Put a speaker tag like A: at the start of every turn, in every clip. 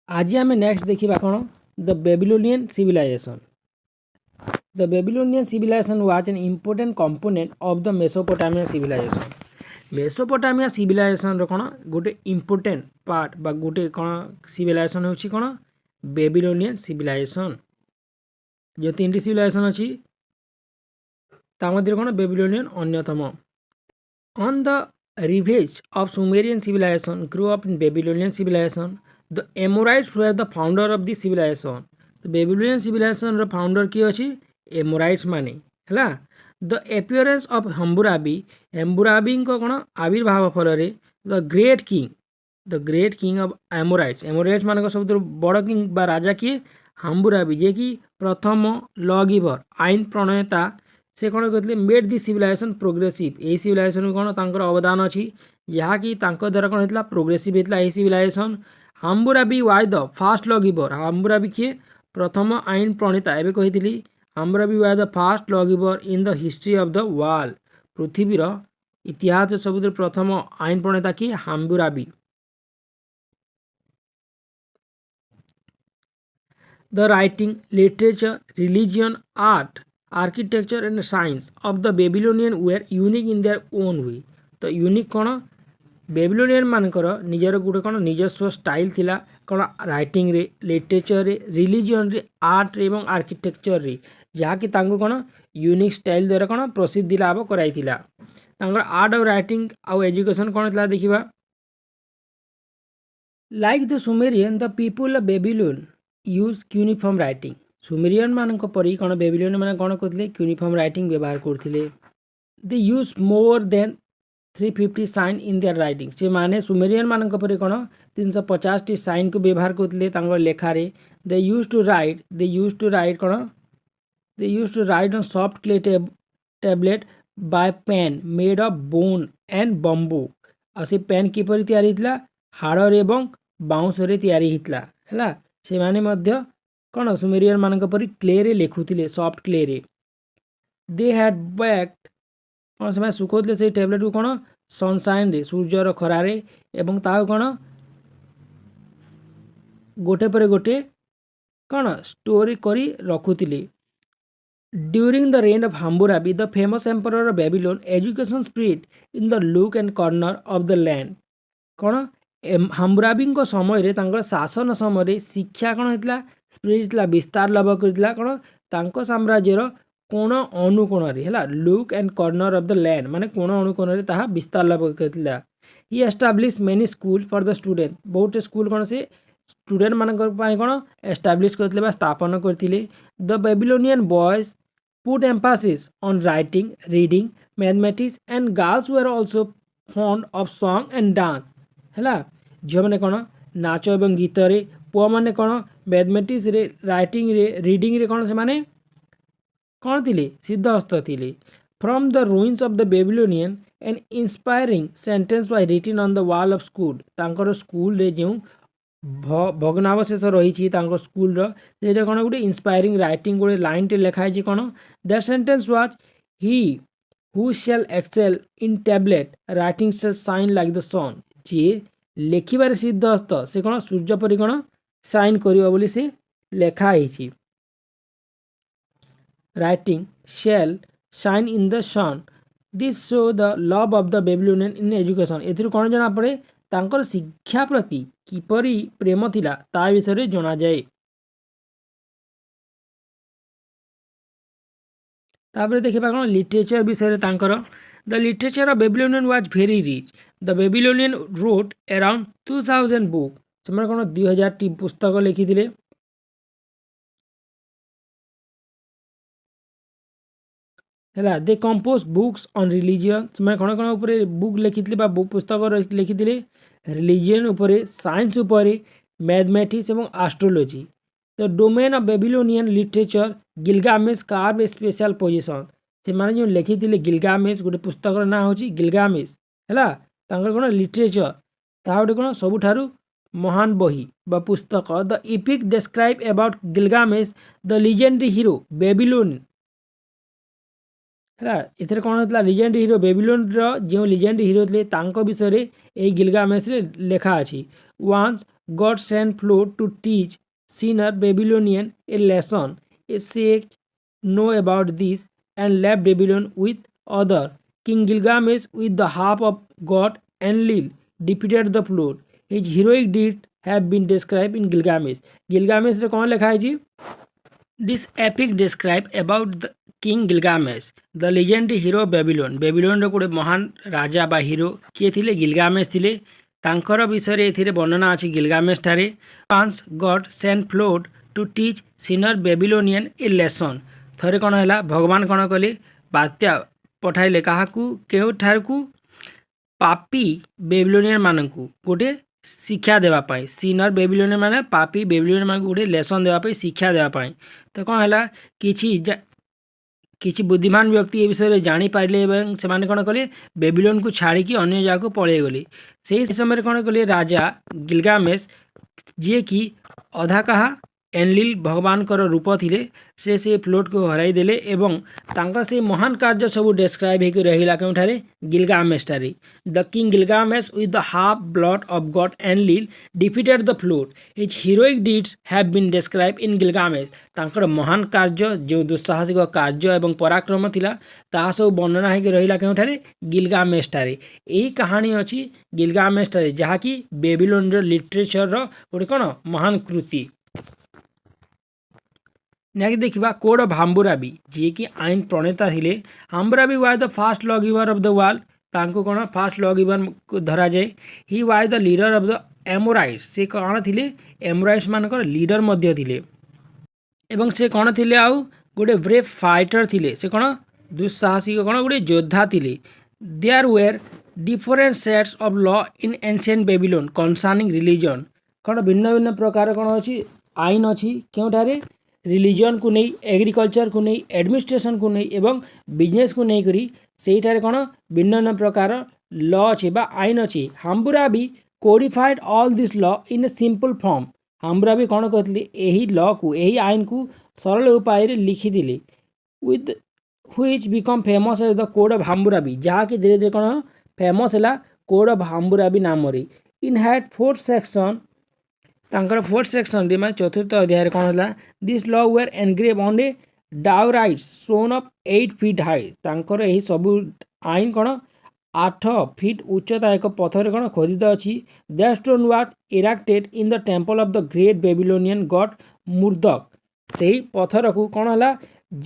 A: आज आम नेक्स्ट देखा कौन the Babylonian civilisation. The Babylonian civilisation was an important component of the Mesopotamia civilisation. Mesopotamia civilisation कौन गोटे इम्पोर्टेंट पार्ट बा गोटे कौन सिविलाइजेशन होची कौन बेबीलोनियन सिविलाइजेशन। जो तीन सिविलाइजेशन अच्छी कौन बेबीलोनियन अन्यतम। On the ravages of Sumerian civilization grow up in Babylonian civilisation. The Amorites were the founder of the civilization. तो बेबीलोनियन सिविलाइजेशन फाउंडर किए अच्छी एमोराइट्स माने है। द एपियरेंस ऑफ हम्बुराबी कौन आविर्भाव फल द ग्रेट किंग ऑफ एमोराइट्स मान सब बड़ किंग बा राजा किए हम्बुराबी जे कि प्रथम लॉ गिवर आईन प्रणेता से कौन कहते मेड दि सिविलाइजेशन प्रोग्रेसिव। यही सिविलाइजेशन कौन तांकर अवदान अच्छी जहाँकि द्वारा कौन होता प्रोग्रेसिव होता यही civilization. Hammurabi was the first law giver. Hammurabi किए प्रथम आईन प्रणेता एवं कही Hammurabi was the first law giver in the history of the world. पृथ्वीर इतिहास सब प्रथम आईन प्रणेता किए Hammurabi. The writing literature religion art architecture and science of the Babylonian were unique in their own way. तो यूनिक कौन Babylonian मानकर निजर गोटे कौन निजस्व स्टाइल थिला कौन राइटिंग रे लिटरेचर रे रिलीजियन रे आर्ट रे एवं आर्किटेक्चर रे जहाँकि कौन यूनिक स्टाइल द्वारा कौन प्रसिद्धि लाभ कराइथिला। आर्ट और राइटिंग आउ एजुकेशन कौन था देखा। Like the Sumerian the people of Babylon use cuneiform writing. Sumerian मान परी कौन बेबीलोन मान कौन करते क्यूनिफॉर्म राइटिंग व्यवहार करते। They use more than 350 sign in their writing. से माने सुमेरियन मान परी कौन 350 टी साइन को व्यवहार करते लेखारे। दे यूज टू राइट कौन they used to write on soft clay tablet by pen made of bone and bamboo. आ से पेन किपरि तैयारी हितला हाड़ एवं बाउंस रे तैयारी हितला है। से माने मध्य कौन सुमेरियन मान परी क्ले रे लिखुले सॉफ्ट क्ले रे। दे हैड बैक्ड कौन से सुखोले से टैबलेट को कौन सनसाइन रे सूर्यर खरारे एवं ता कौन गोटे पर गोटे कौन स्टोरी करी रखुले। During the reign of Hammurabi the famous emperor of Babylon education spread in the nook and corner of the land. कौन हम्बुराबी समय रे शासन समय शिक्षा कौन होता स्प्रेड होता विस्तार लाभ करता कौन तांको साम्राज्यर कोण अनुकोण है nook and corner of the land माने कोण अनुकोण विस्तार लाभ करता। He establish many school for the student. बहुत स्कूल कौन से स्टूडेंट मान कौन एस्टाब्लिश करते स्थापन करते। The Babylonian boys put emphasis on writing reading mathematics and girls were also fond of song and dance है। झील मैंने कौन नाच और गीत रे पुआ मैंने कौन मैथमेटिक्स रे राइटिंग रे रीडिंग रे कौन से माने कौन थिले सिद्धहस्त थिले। From the ruins of the Babylonian and inspiring sentence was written on the wall of school. तांकर स्कूल रे जो भग्नावशेष रही स्कूल रे कौन गोटे इंस्पायरिंग राइटिंग गोटे लाइन टे लिखाई कौन that sentence was he who shall excel in tablet writing shall shine like the sun. जी लेखिबार सिद्धहस्त से कौन सूर्य परी कौन साइन करियो बोली से लेखाई। Writing shall shine in the sun this show the love of the Babylonian in education. एथुरु कौन जना पड़े तांकर शिक्षा प्रति किपरि प्रेम थिला ता विषय जना जाए। तापर देखिबा कौन लिटरेचर विषय तांकर the literature of Babylonian was very rich. The Babylonian wrote around 2000 book. से कौन 2000 टी पुस्तक लिखिथिले। है they compose books on religion. मैं कौन कौन उपर बुक लिखी बुक पुस्तक लिखी रिलीजियन उपरे साइंस उपरे मैथमेटिक्स एवं astrology. The domain of Babylonian literature Gilgamesh curve A special position. से माने जो लिखी गिलगामेश गोटे पुस्तक ना हो गिलगामेश है कौन लिटरेचर ता गोटे कौन सबुठारु महान बही बा पुस्तक। The EPIC describe about Gilgamesh the legendary hero Babylon ହେଲା। ଏଥିରେ କ'ଣ ହେଇଥିଲା ଲିଜେଣ୍ଡ ହିରୋ ବେବିଲୋନର ଯେଉଁ ଲିଜେଣ୍ଡ ହିରୋ ଥିଲେ ତାଙ୍କ ବିଷୟରେ ଏହି ଗିଲଗାମେଶରେ ଲେଖା ଅଛି। Once God sent flood to teach sinner Babylonian a lesson a sec know about this and left Babylon with other. King Gilgamesh with the half of God Enlil defeated the flood. His heroic deeds have been described in Gilgamesh. Gilgamesh रे कौन लिखा है जी? This epic describe about the King Gilgamesh, the legendary hero of Babylon. Babylon ର ଗୋଟେ ମହାନ ରାଜା ବା hero କିଏ ଥିଲେ? ଗିଲଗାମେଶ ଥିଲେ। ତାଙ୍କର ବିଷୟରେ ଏଥିରେ ବର୍ଣ୍ଣନା ଅଛି ଗିଲଗାମେଶ ଠାରେ। Once God sent flood to teach sinner Babylonian a lesson. ଥରେ କ'ଣ ହେଲା ଭଗବାନ କ'ଣ କଲେ ବାତ୍ୟା ପଠାଇଲେ କାହାକୁ କେଉଁଠାକୁ ପାପୀ ବେବିଲୋନିଆନ୍ ମାନଙ୍କୁ ଗୋଟେ ଶିକ୍ଷା ଦେବା ପାଇଁ। ସିନର ବେବିଲୋନିଆନ୍ ମାନେ ପାପୀ ବେବିଲୋନିଆନ୍ ମାନଙ୍କୁ ଗୋଟେ ଲେସନ୍ ଦେବା ପାଇଁ ଶିକ୍ଷା ଦେବା ପାଇଁ। ତ କ'ଣ ହେଲା କିଛି ବୁଦ୍ଧିମାନ ବ୍ୟକ୍ତି ଏ ବିଷୟରେ ଜାଣିପାରିଲେ ଏବଂ ସେମାନେ କ'ଣ କଲେ ବେବିଲୋନକୁ ଛାଡ଼ିକି ଅନ୍ୟ ଜାଗାକୁ ପଳାଇ ଗଲେ। ସେହି ସମୟରେ କ'ଣ କଲେ ରାଜା ଗିଲଗାମେଶ ଯିଏକି ଅଧା କାହା ଏନଲିଲ୍ ଭଗବାନଙ୍କର ରୂପ ଥିଲେ ସେ ଫ୍ଲୋଟ୍କୁ ହରାଇ ଦେଲେ ଏବଂ ତାଙ୍କ ସେଇ ମହାନ କାର୍ଯ୍ୟ ସବୁ ଡେସ୍କ୍ରାଇବ୍ ହେଇକି ରହିଲା କେଉଁଠାରେ ଗିଲଗାମେଶଠାରେ। The king Gilgamesh with the half blood of god Enlil defeated the flood. His heroic deeds have been describe in Gilgamesh. ତାଙ୍କର ମହାନ କାର୍ଯ୍ୟ ଯେଉଁ ଦୁଃସାହସିକ କାର୍ଯ୍ୟ ଏବଂ ପରାକ୍ରମ ଥିଲା ତାହା ସବୁ ବର୍ଣ୍ଣନା ହେଇକି ରହିଲା କେଉଁଠାରେ ଗିଲଗାମେଶଠାରେ। ଏହି କାହାଣୀ ଅଛି ଗିଲଗାମେଶଠାରେ ଯାହାକି ବେବିଲୋନର ଲିଟରେଚରର ଗୋଟେ କ'ଣ ମହାନ କୃତି। ନେକ୍ସଟ ଦେଖିବା କୋଡ୍ ଅଫ୍ ହାମ୍ବୁରାବି ଯିଏକି ଆଇନ ପ୍ରଣେତା ଥିଲେ। Hammurabi was the first law giver of the world. ତାଙ୍କୁ କ'ଣ ଫାଷ୍ଟ ଲ ଗିଭର ଧରାଯାଏ। He was the leader of the Amorites. ସେ କ'ଣ ଥିଲେ ଏମୋରାଇଟ୍ସ ମାନଙ୍କର ଲିଡର ମଧ୍ୟ ଥିଲେ ଏବଂ ସେ କ'ଣ ଥିଲେ ଆଉ ଗୋଟେ ବ୍ରେଭ୍ ଫାଇଟର ଥିଲେ। ସେ କ'ଣ ଦୁଃସାହସିକ କ'ଣ ଗୋଟେ ଯୋଦ୍ଧା ଥିଲେ। There were different sets of law in ancient Babylon concerning religion. କ'ଣ ଭିନ୍ନ ଭିନ୍ନ ପ୍ରକାର କ'ଣ ଅଛି ଆଇନ ଅଛି କେଉଁଠାରେ ରିଲିଜନ୍ को नहीं एग्रीकल्चर को नहीं एडमिनिस्ट्रेशन को नहीं एवं बिजनेस को नहीं करी सेठारे कौन भिन्न भिन्न प्रकार ल अच्छे बा आईन अच्छी। हाम्बुराबी कोडिफाइड ऑल दिस ल इन ए सिंपल फॉर्म। हाम्बुराबी कौन कहते यही ल को यही आईन को सरल उपाय लिखिले with which become famous as the code of Hammurabi जहाँकि धीरे धीरे कौन फेमस है कोड ऑफ हाम्बुराबी नाम। इन हैड 4 सेक्शन तांकर 4th सेक्शन मैं चतुर्थ अध्याय कौन है this law were engrave on a diorite stone of 8 feet height. तांकर यही सबू आईन कौन 8 फीट उच्चता एक पथर कौन खोदित अच्छी। That stone was erected in the temple of the great Babylonian god Marduk. से पथर को कौन है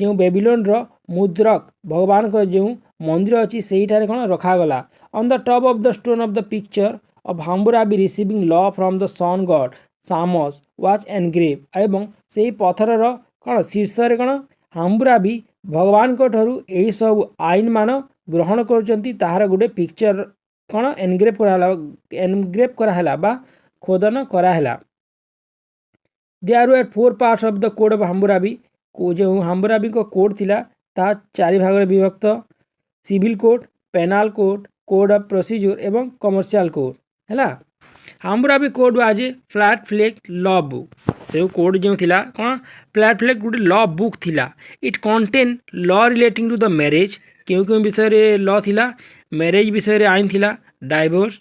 A: जो बेबिलोन रो मुद्रक भगवान को जो मंदिर अच्छी से कौन रखागला। On the top of the stone of the picture of Hammurabi receiving law from the sun god Shamash was engrave. एवं से पथर कौन शीर्ष कौन हाम्बुराबी भगवान को ठरू यही सब आईन मान ग्रहण कर गोटे पिक्चर कौन एनग्रेव कराला बा खोदन कराला। There were 4 parts of the code of Hammurabi को जो हाम्बुराबी को कोड थिला ता 4 भाग में विभक्त civil code penal code code of procedure एवं कमर्शियल कोड है। Hammurabi code was a flat flag law book. से कोड जो थिला कौन फ्लैट फ्लैग गोटे लॉ बुक थिला। It contain law relating to the marriage क्यों क्यों विषय लॉ थिला मैरिज विषय आईन थिला divorce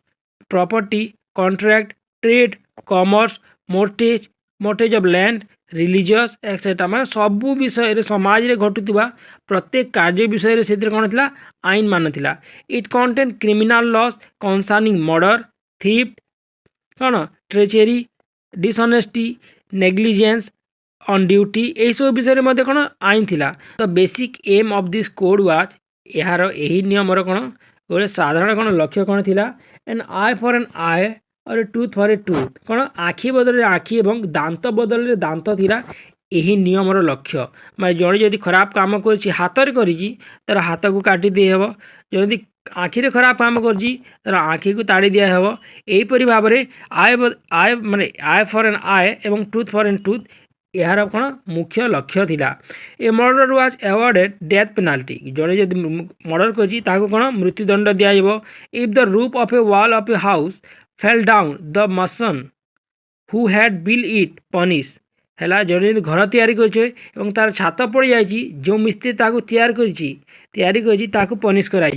A: property contract trade commerce mortgage mortgage of land religious etcetera मैं सबू विषय समाज रे घटुवा प्रत्येक कार्य विषय से कौन थिला आईन मान थिला। It contain criminal laws concerning murder theft कौन treachery dishonesty negligence on duty यही सब विषय में कौन आईन थिला। तो basic aim of this code was यार यही नियम कौन गोटे साधारण कौन लक्ष्य कौन थिला एन आई फॉर एन आई और ए टूथ फॉर ए टूथ कौन आखि बदल आखि एवं दांत बदल दांत थिला यही नियमर लक्ष्य। मैं जड़े जदि खराब काम कर हाथ कर हाथ को काटी देहब जदि आखिरे खराब काम कर आखि को ताड़ी दिया हेब। यहीपरि भाव में आय माने आय फॉर एन आय एवं टूथ फॉर एन टूथ यार कौन मुख्य लक्ष्य थिला। A murder was awarded death penalty जड़े जदि मर्डर कर कौन मृत्युदंड दिया। If the roof of a wall of a house fell down the mason who had build it punish है जड़े घर तैयारी कर तार छात पड़ जाए जो मिस्त्री तैयारी कर पनिश कर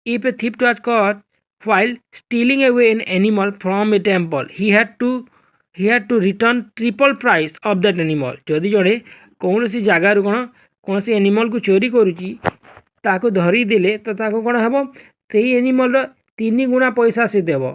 A: if A theft was cot while stealing away an animal from a temple he had to return triple price of that animal जदि जड़े कौन सी जगार कौन कौन सी एनिमल को चोरी करुच्ची ताको धरीदेले तो ताको कौन हम से एनिमल 3 गुणा पैसा से देव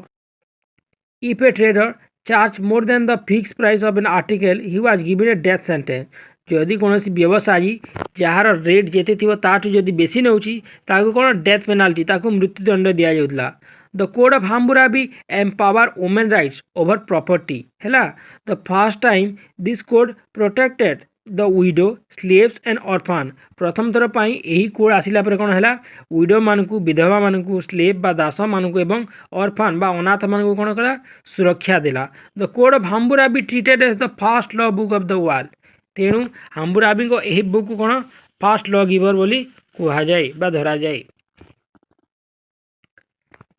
A: if a trader charge more than the fix price of an article he was given a death sentence जदि कौन व्यवसायी जार रेट जेते थी ताठू जदि बेसी नौची ताको कौन डेथ पेनाल्टी ताको मृत्युदंड दि जाउतला the code of Hammurabi empower women rights over property है the first time this code protected the widow slaves and orphan प्रथम थर पर यही कोड आसिला पर कौन है विडो मानकू विधवा मानकू स्लेव बा दास मानकू एवं ऑर्फान बा अनाथ मानकू कौन कला सुरक्षा देला the code of Hammurabi treated as the first law book of the world तेणु हाम्बुराबी को यही बुक को कौन फर्स्ट लॉ गिवर बोली कह जाए बा धरा जाए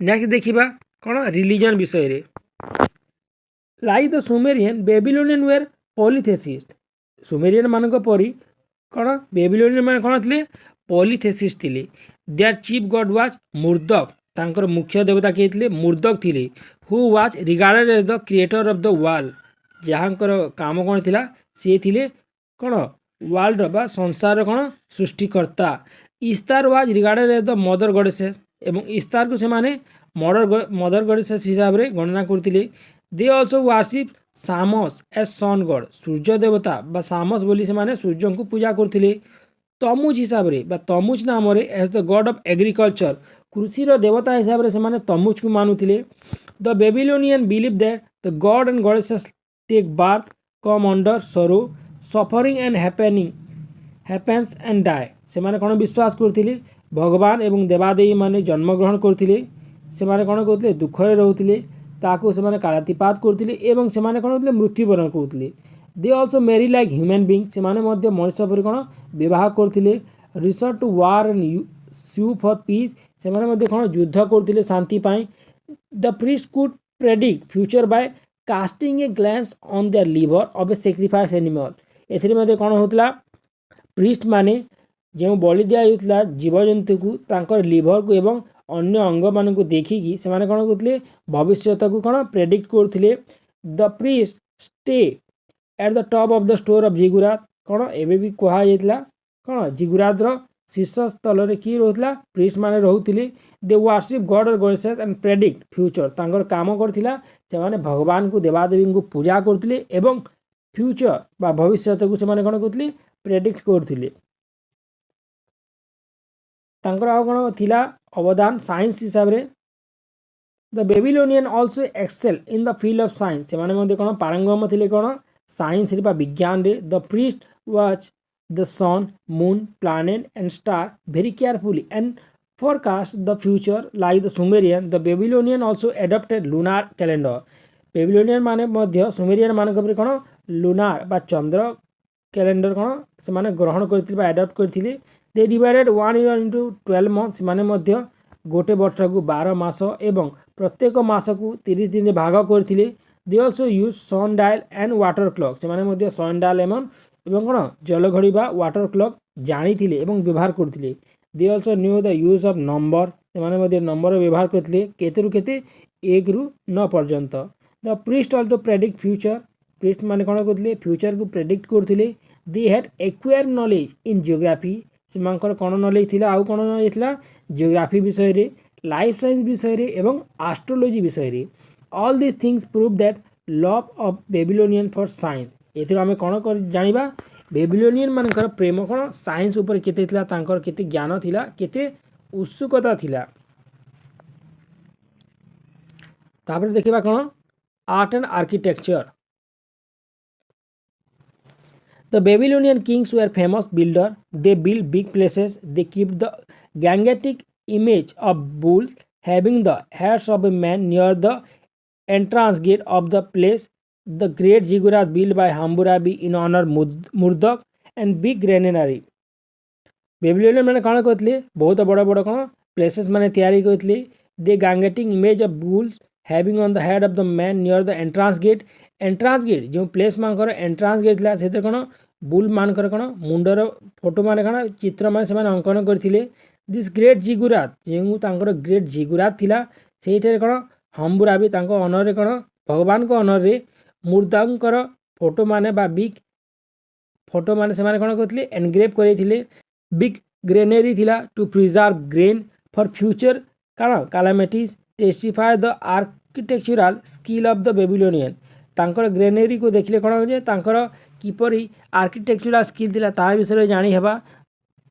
A: नेक्स्ट देखिबा कौन रिलीजन विषय रे like the Sumerian Babylonian were polytheist Sumerian मानक परी कौन बेबीलोनियन मान कौन थे पॉलीथेसिस्ट थे their chief god was Marduk तांकर मुख्य देवता किए थे मुर्दक थे who was regarded as the creator of the world जहाँकर काम कौन थिला सी थे कौन वर्ल्ड बा संसार कौन सृष्टिकर्ता Ishtar was regarded as the mother goddesses एवं इस्तार को से मदर गॉडेसेस हिसाब से गणना करते they also worship Shamash as sun god सूर्य देवता बा सामस बोली से सूर्य को पूजा करते तमुज हिसाब से तमुज नाम as the god of agriculture कृषिर देवता हिसाब से तमुज को मानुले the Babylonian believe that the god and goddesses take birth come under sorrow suffering and happiness and die से कौन विश्वास करते भगवान एवं देवादेवी माने जन्मग्रहण करते से कौन कहते दुखरे रोते ताकू से कालातिपात करते एवं से कौन होते मृत्युवरण करते they also marry like human being से मनुष्य पर कौन विवाह करते resort to war and sue for peace से कौन युद्ध करते शांति पाई the priest could predict future by casting a glance on their liver of a sacrifice animal ए कौन होता प्रीस्ट माने जो बलि दिया जीवजंतु को तांकर लिवर को एवं अन्य अंग मान को देखिकी से कौन कहते भविष्य को कौन प्रेडिक्ट करते the priest stay at the top of the store of ziggurat कौन एवं भी कहुला कौन जिगुरातर शीर्ष स्थल में किए रोला प्रीस्ट माने रोते दे वार्शिप गॉड और गॉडेसेस एंड प्रेडिक्ट फ्यूचर तांकर काम करथिला से भगवान को देवादेवी को पूजा करते एवं फ्यूचर बा भविष्य को से कौन कहते प्रेडिक्ट करते तांकर आ कौन थिला अवदान साइंस हिसाब से the Babylonian also excel in the field of science से कौन पारंगम थे कौन साइंस विज्ञान रे the priest watch the sun moon planet and star very carefully and forecast the future like the Sumerian the Babylonian also adapted lunar calendar Babylonian माने Sumerian मानक कौन लुनार बा चंद्र कैलेंडर कौन से ग्रहण करते एडप्ट करते they divided 1 year into 12 month से गोटे वर्ष को 12 मास एवं प्रत्येक मास को 30 दिन भाग करते they also use sundial and water clock से सन डायल एवं कौन जलघड़ी बा वाटर क्लॉक जानी व्यवहार करते they also new the use of number से नंबर व्यवहार करते केते 1 रु 9 पर्यंत the priest also predict future priest माने कौन कहते फ्यूचर को प्रेडिक्ट करते they had acquire knowledge in geography से कौन नॉलेज थिला आउ कौन नॉलेज थिला जियोग्राफी विषय रे लाइफ साइंस विषय रे एवं एस्ट्रोलॉजी विषय रे all this things prove that love of Babylonian for science एथि आमे कौन कर जानिबा बेबीलोनियन मानकर प्रेम कौन साइंस ऊपर केते थिला तांकर केते ज्ञान थिला केते उत्सुकता थिला तापर देखिबा कौन art and architecture The Babylonian kings were famous builders. They built big places. They kept the Gangetic image of bulls having the heads of a man near the entrance gate of the place. The great ziggurat built by Hammurabi in honor Murdoch and big granary. Babylonian मैंने कौन कहते बहुत बड़ा बड़ा कौन places मैंने तैयारी करते they gigantic image of bulls having on the head of the man near the entrance gate entrance gate जो प्लेस मानकर एंट्रांस गेट था से कौन बुल मानकर कौन मुंडर फोटो मान कौन चित्र मान से अंकन करते दिस ग्रेट जिगुरात जो तांकर ग्रेट जिगुरात थिला से कौन हम्बुराबी अनर कौन भगवान को अनर मुर्दांकर फोटो माने बा बिग फोटो माने से कौन करते एनग्रेव करते बिग ग्रेनेरी थिला to preserve grain for future कौन calamities testify the architectural skill of the Babylonian तांकर ग्रेनेरी को देखले कौन हो तांकर किपरि आर्किटेक्चुरल स्किल थिला ता विषय जानी हेबा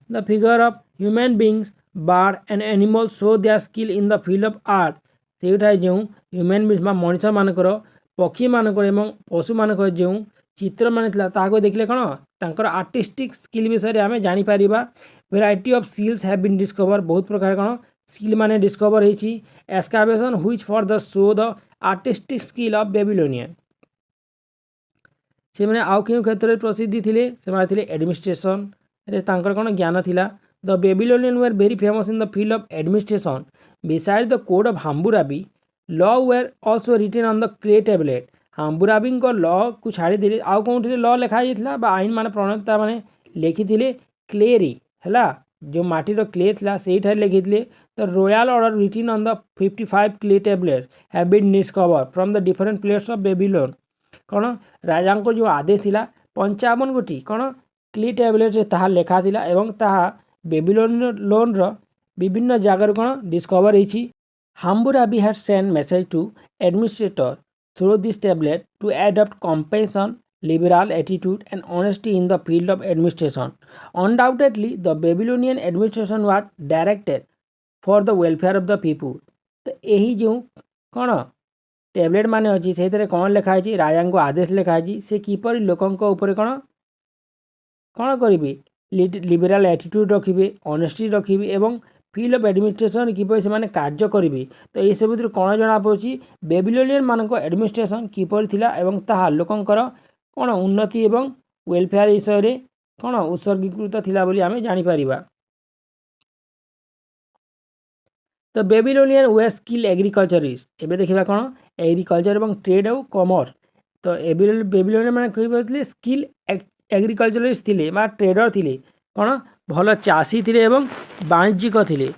A: the figure of human beings bird and animal show their skill in the field of art सेटा जो ह्यूमन बीइंग्स बा मनुष्य मानकर पक्षी मानकर एवं पशु मानकर जो चित्र मान थिला ताको देखले कौन तांकर आर्टिस्टिक स्किल विषय आम जानी परिबा variety of skills have been discover बहुत प्रकार कौन स्किल माने डिस्कवर होईची excavation which for the show the artistic skill of Babylonian से मैंने आउ क्यों क्षेत्र में प्रसिद्धि थिले से एडमिनिस्ट्रेशन रे तांकर कौन ज्ञान थिला the Babylonian were very famous in the field of administration beside the code of Hammurabi law were also written on the clay tablet Hammurabi law को छाड़ी दिले आउ कौन लॉ लिखा जाइए आईन मान प्रणेता मैंने लिखी क्ले रे है जो माटीर क्ले था से लिखी the royal order written on the 55 clay tablet have been discover from the different place of Babylon कौन राजा को जो आदेश थिला 55 गोटी कौन क्ले टैबलेट ताहा लेखा थिला एवं ताहा बेबीलोन विभिन्न जगार कौन डिस्कवर होती Hammurabi had send message to administrator through this tablet to adopt compassion liberal attitude and honesty in the field of administration. Undoubtedly, the Babylonian administration was directed for the welfare of the people. तो यही जो कौन tablet मान अच्छी से कौन लिखाई राजा को आदेश लिखाई से किपर लोकों ऊपर कौन कौन करेंगे लिबराल एटीट्यूड रखिए ऑनेस्टी रखिए एवं फील्ड ऑफ एडमिनिस्ट्रेशन किपर से कार्य करेंगे तो ये सब कौन जना पड़ी बेबीलोनियन मान एडमिनिस्ट्रेशन किपर थिला एवं ताहा लोकंकर कौन उन्नति एवं वेलफेयर विषय रे कौन उत्सर्गीकृत थिला बोली आमे जानी परिबा तो बेबीलोनियन वे स्किल एग्रीकल्चरिस्ट एबे देखिबा कौन एग्रीकल्चर एवं ट्रेड और कॉमर्स तो बेबीलोनियन माने कहिबा स्किल एग्रीकल्चरिस्ट थिले बा ट्रेडर थिले कौन भल चाषी थिले एवं वाणिज्यिक थिले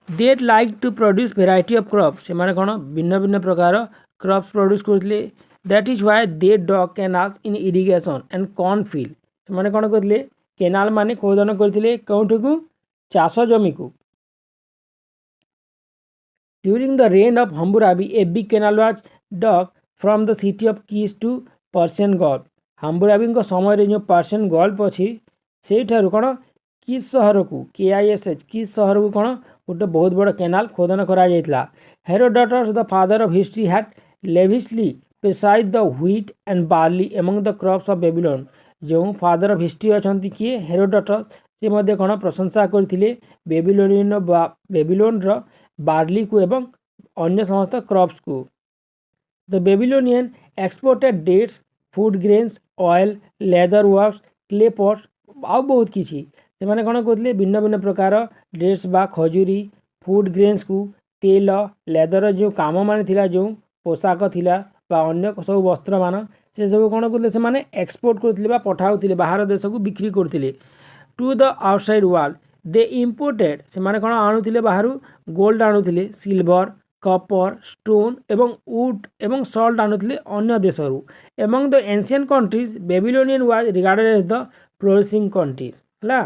A: they like to produce variety of crops से माने कौन भिन्न भिन्न प्रकार क्रॉप्स प्रोड्यूस करथिले that is why they dug canals in irrigation and corn field से कौन करते केनाल माने खोदन करते कौटी को चाष जमी को during the reign of Hammurabi a big canal was dug from the city of Kish to Persian gulf Hammurabi समय जो पर्शियन गल्फ अच्छी से कौन किस सहर को KISH किस सहर को कौन गोटे बहुत बड़ केनाल खोदन करा Herodotus the father of history had lavishly beside the wheat and barley among the crops of Babylon जो फादर ऑफ हिस्ट्री अच्छा किए हेरोडोटस से मध्य कौन प्रशंसा करते बेबीलोन बार्ली को एवं अन्य समस्त क्रॉप्स को the Babylonian exported dates food grains oil leather works clay pots आउ बहुत किसी से कौन कहते भिन्न भिन्न प्रकार डेट्स बा खजूरी फूड ग्रेन्स को तेल लेदर जो काम मान जो पोशाक थिला बा अन्य सब वस्त्र मान से सब कौन करते से एक्सपोर्ट करते पठाऊले बाहर देश को बिक्री करते to the outside world they imported से कौन आणुले बाहर गोल्ड आणुले सिल्वर कपर स्टोन एवं वुड एवं सल्ट आणुले अन्य देश among the ancient countries Babylonian was regarded as the flourishing country है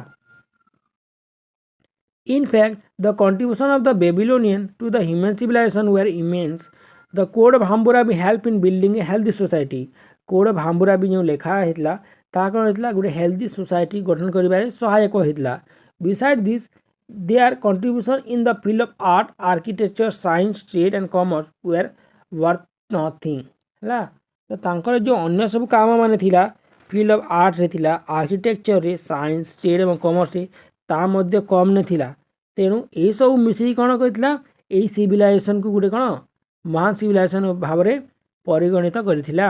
A: in fact the contribution of the Babylonian to the human civilization were immense the code of Hammurabi help in building a healthy society code of Hammurabi जो लेखा होता ता कौन होता गोटे healthy society गठन कर सहायक होता beside this their contribution in the field of art architecture science trade and commerce were worth nothing है तो तांकर जो अन्य सब काम मान थिला फील्ड ऑफ आर्ट रे थिला आर्किटेक्चर रे साइंस ट्रेड एवं कॉमर्स रे ता मध्य कम ने थिला तेणु ये सब मिसई कौन करथिला एई सिविलाइजेशन को गोटे कौन महान सिविलाइजेशन भाव में परिगणित करथिला।